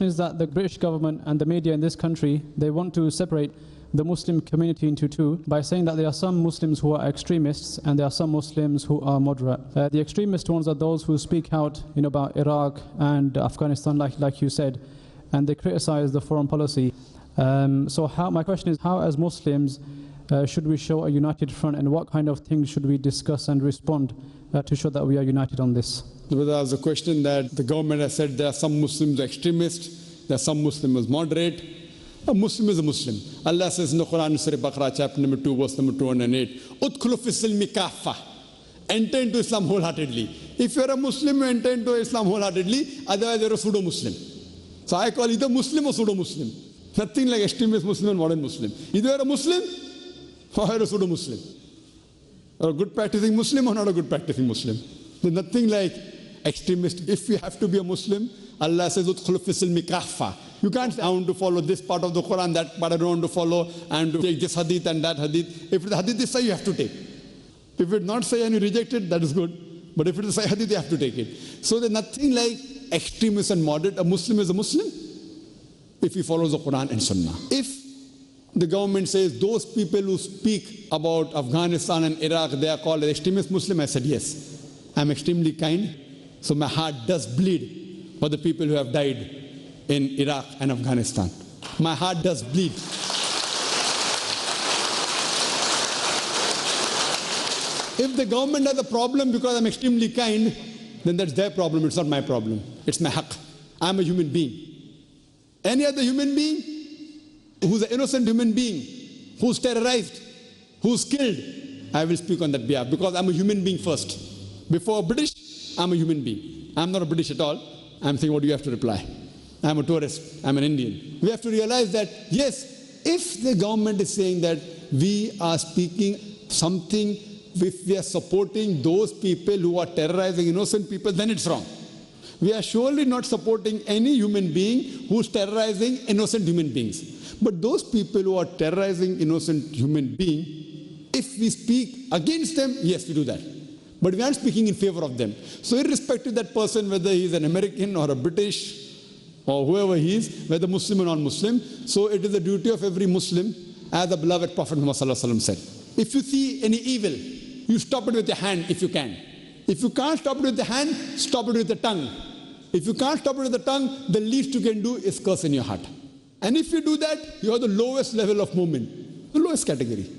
Is that the British government and the media in this country, they want to separate the Muslim community into two by saying that there are some Muslims who are extremists and there are some Muslims who are moderate. The extremist ones are those who speak out about Iraq and Afghanistan, like you said, and they criticize the foreign policy. My question is, how as Muslims should we show a united front, and what kind of things should we discuss and respond to show that we are united on this? There was a question that the government has said there are some Muslims extremists, there are some Muslims moderate. A Muslim is a Muslim. Allah says in the Quran, Surah Baqarah, chapter number 2, verse number 208, Udkhulu fi silmi kaffa. Enter into Islam wholeheartedly. If you are a Muslim, you enter into Islam wholeheartedly, otherwise you are a pseudo-Muslim. So I call either Muslim or pseudo-Muslim. Nothing like extremist Muslim and modern Muslim. Either you are a Muslim or you are a pseudo-Muslim. Or a good practicing Muslim or not a good practicing Muslim. There's nothing like extremist. If you have to be a Muslim, Allah says, Udkhulu fi silmi kaffa. You can't say, I want to follow this part of the Quran, that part I don't want to follow, and to take this hadith and that hadith. If the hadith is Sahih, you have to take. If it's not Sahih and you reject it, that is good. But if it is Sahih hadith, you have to take it. So there's nothing like extremist and moderate. A Muslim is a Muslim if he follows the Quran and Sunnah. If the government says those people who speak about Afghanistan and Iraq, they are called extremist Muslim, I said, yes, I'm extremely kind. So my heart does bleed for the people who have died in Iraq and Afghanistan. My heart does bleed. If the government has a problem because I'm extremely kind, then that's their problem, it's not my problem. It's my haqq. I'm a human being. Any other human being who's an innocent human being, who's terrorized, who's killed, I will speak on that behalf because I'm a human being first. Before British, I'm a human being. I'm not a British at all. I'm saying, what do you have to reply? I'm a tourist, I'm an Indian. We have to realize that, yes, if the government is saying that we are speaking something, if we are supporting those people who are terrorizing innocent people, then it's wrong. We are surely not supporting any human being who's terrorizing innocent human beings. But those people who are terrorizing innocent human beings, if we speak against them, yes, we do that. But we aren't speaking in favor of them. So irrespective of that person, whether he's an American or a British, or whoever he is, whether Muslim or non-Muslim. So it is the duty of every Muslim, as the beloved Prophet Muhammad said. If you see any evil, you stop it with your hand if you can. If you can't stop it with the hand, stop it with the tongue. If you can't stop it with the tongue, the least you can do is curse in your heart. And if you do that, you are the lowest level of movement, the lowest category.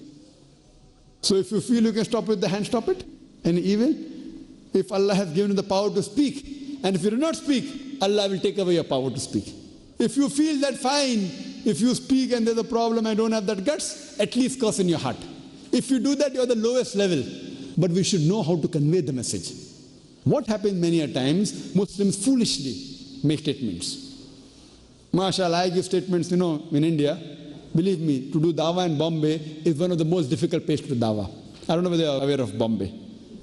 So if you feel you can stop it with the hand, stop it. Any evil, if Allah has given you the power to speak, and if you do not speak, Allah will take away your power to speak. If you feel that fine, if you speak and there's a problem, I don't have that guts, at least curse in your heart. If you do that, you're the lowest level. But we should know how to convey the message. What happens many a times, Muslims foolishly make statements. MashaAllah, I give statements, in India. Believe me, to do dawah in Bombay is one of the most difficult places to do dawah. I don't know whether you're aware of Bombay.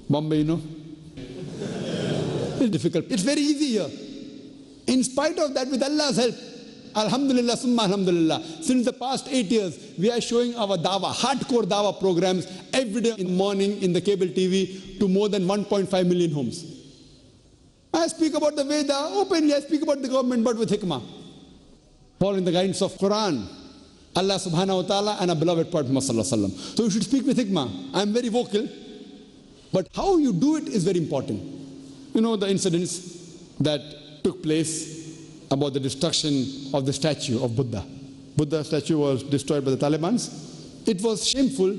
Bombay, It's difficult. It's very easy here. In spite of that, with Allah's help, alhamdulillah, summa alhamdulillah, since the past 8 years, we are showing our dawah, hardcore dawah programs every day in the morning in the cable TV to more than 1.5 million homes. I speak about the Veda openly, I speak about the government, but with hikmah. Following the guidance of Quran, Allah subhanahu wa ta'ala and our beloved Prophet Muhammad sallallahu alaihi wasallam. So you should speak with hikmah. I am very vocal, but how you do it is very important. The incidents that took place about the destruction of the statue of Buddha. Buddha statue was destroyed by the Taliban. It was shameful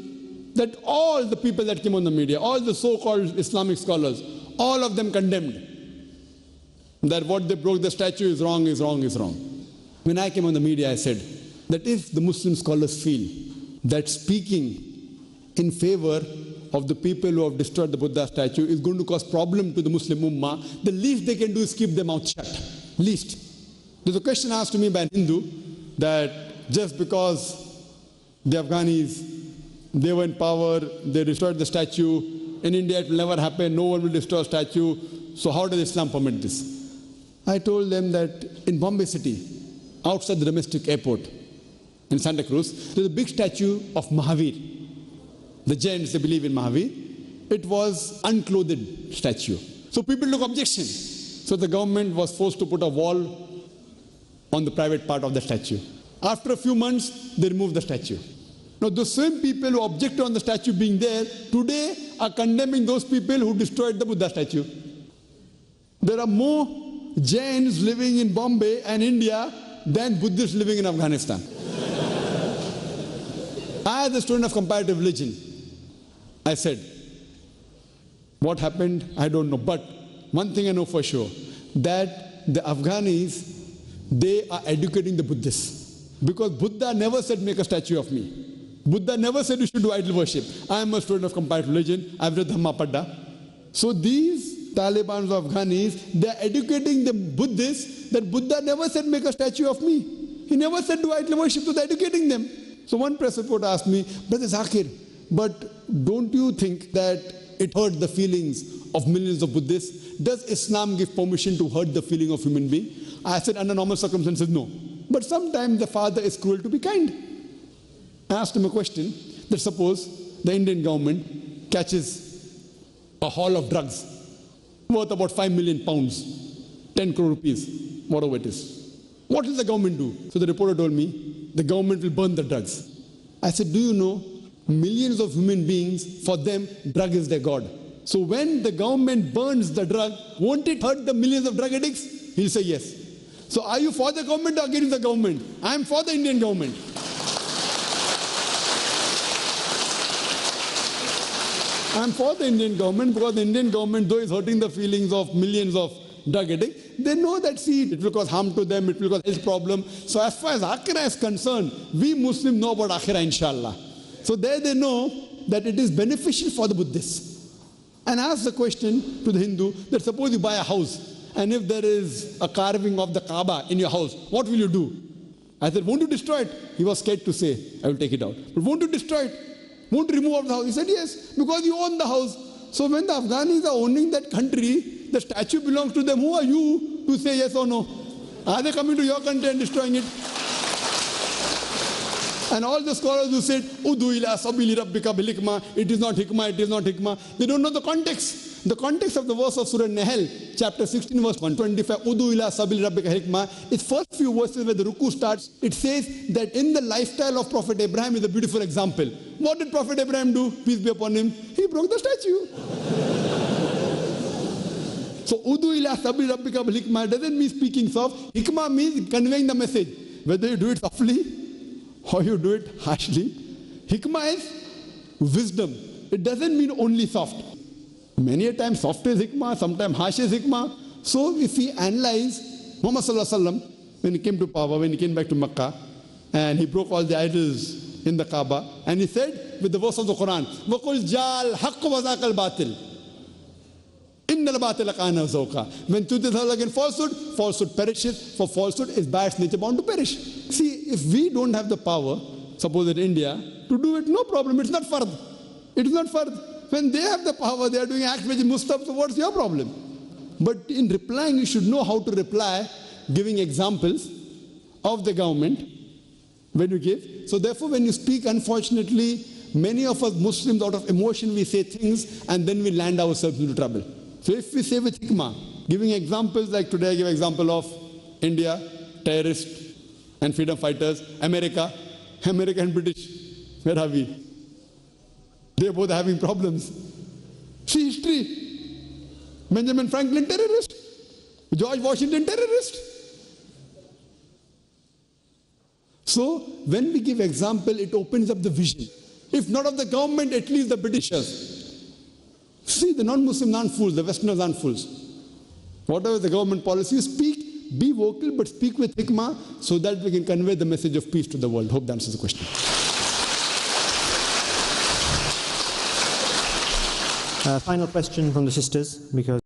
that all the people that came on the media, all the so-called Islamic scholars, all of them condemned that what they broke the statue is wrong, is wrong, is wrong. When I came on the media, I said that if the Muslim scholars feel that speaking in favor of the people who have destroyed the Buddha statue is going to cause problem to the Muslim Ummah, the least they can do is keep their mouth shut. Least. There's a question asked to me by an Hindu that just because the Afghanis, they were in power, they destroyed the statue, in India it will never happen, no one will destroy a statue, so how does Islam permit this? I told them that in Bombay city, outside the domestic airport in Santa Cruz, there's a big statue of Mahavir. The Jains, they believe in Mahavir. It was unclothed statue. So people took objection. So the government was forced to put a wall on the private part of the statue. After a few months, they removed the statue. Now, the same people who objected on the statue being there, today are condemning those people who destroyed the Buddha statue. There are more Jains living in Bombay and India than Buddhists living in Afghanistan. I, as a student of comparative religion, I said, what happened, I don't know. But one thing I know for sure, that the Afghanis, they are educating the Buddhists. Because Buddha never said, make a statue of me. Buddha never said you should do idol worship. I am a student of comparative religion. I've read Dhamma Padda. So these Taliban of Afghanis, they are educating the Buddhists that Buddha never said, make a statue of me. He never said do idol worship, so they're educating them. So one press reporter asked me, Brother Zakir, but don't you think that it hurt the feelings of millions of Buddhists? Does Islam give permission to hurt the feeling of human being? I said, under normal circumstances, no. But sometimes the father is cruel to be kind. I asked him a question, that suppose the Indian government catches a haul of drugs worth about 5 million pounds, 10 crore rupees, whatever it is. What will the government do? So the reporter told me, the government will burn the drugs. I said, do you know, millions of human beings, for them, drug is their God. So when the government burns the drug, won't it hurt the millions of drug addicts? He'll say yes. So are you for the government or against the government? I am for the Indian government. I am for the Indian government because the Indian government, though is hurting the feelings of millions of drug addicts, they know that, see, it will cause harm to them, it will cause health problem. So as far as Akhirah is concerned, we Muslims know about Akhirah, inshallah. So there they know that it is beneficial for the Buddhists. And I asked the question to the Hindu that suppose you buy a house and if there is a carving of the Kaaba in your house, what will you do? I said, won't you destroy it? He was scared to say, I will take it out. But won't you destroy it? Won't you remove out the house? He said, yes, because you own the house. So when the Afghanis are owning that country, the statue belongs to them. Who are you to say yes or no? Are they coming to your country and destroying it? And all the scholars who said, Udu ila sabili rabbika bil hikmah, it is not hikmah, it is not hikmah, they don't know the context. The context of the verse of Surah Nahl, chapter 16, verse 125, Udu ila sabili rabbika hikmah, its first few verses where the ruku starts, it says that in the lifestyle of Prophet Abraham is a beautiful example. What did Prophet Abraham do? Peace be upon him. He broke the statue. So, Udu ila sabili rabbika bil hikmah doesn't mean speaking soft. Hikmah means conveying the message. Whether you do it softly, or you do it harshly. Hikmah is wisdom. It doesn't mean only soft. Many a time soft is hikmah, sometimes harsh is hikmah. So if we analyze Muhammad Sallallahu Alaihi Wasallam, when he came to power, when he came back to Makkah, and he broke all the idols in the Kaaba, and he said with the verse of the Quran, وَقُلْ جَعَلْ حَقُّ وَذَاقَ الْبَاطِلِ إِنَّ الْبَاطِلَ كَانَ زَوْقًا. When truth is held against falsehood, falsehood perishes, for falsehood is by its nature bound to perish. See, if we don't have the power, suppose in India, to do it, no problem, it's not fard. It is not fard. When they have the power, they are doing acts which is mustahab, so what's your problem? But in replying, you should know how to reply, giving examples of the government when you give. So therefore, when you speak, unfortunately, many of us Muslims, out of emotion, we say things and then we land ourselves into trouble. So if we say with hikmah, giving examples like today I give example of India, terrorists and freedom fighters, America and British, where are we? They both are having problems. See history. Benjamin Franklin, terrorist. George Washington, terrorist. So when we give example, it opens up the vision. If not of the government, at least the Britishers. See, the non-Muslims aren't fools, the Westerners aren't fools. Whatever the government policy, speak, be vocal, but speak with hikmah so that we can convey the message of peace to the world. Hope that answers the question. Final question from the sisters, because